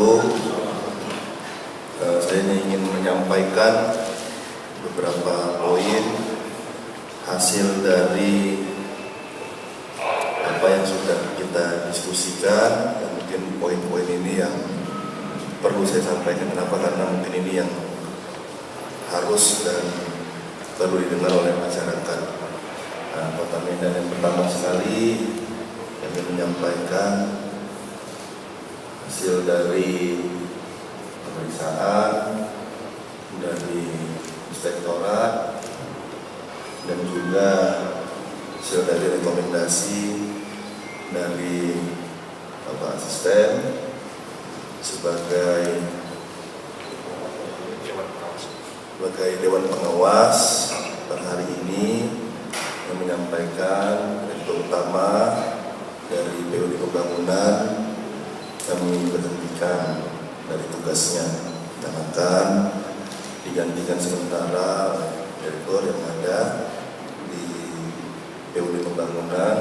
wabarakatuh. Saya ingin menyampaikan beberapa poin hasil dari apa yang sudah kita diskusikan, dan mungkin poin-poin ini yang perlu saya sampaikan. Kenapa? Karena mungkin ini yang harus dan perlu didengar oleh masyarakat Kota Medan. Yang pertama sekali kami menyampaikan hasil dari pemeriksaan dari inspektorat dan juga hasil dari rekomendasi dari Bapak Asisten sebagai Dewan Pengawas per hari ini yang menyampaikan Direktur Utama dari BUD Pembangunan kami berhentikan dari tugasnya dan akan digantikan sementara oleh direktur yang ada di BUD Pembangunan.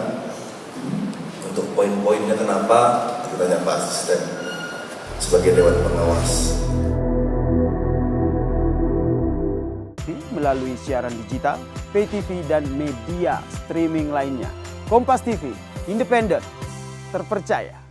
Untuk poin-poinnya kenapa kita tanya Pak Asisten sebagai Dewan Pengawas. Melalui siaran digital, pay TV dan media streaming lainnya. Kompas TV, independen, terpercaya.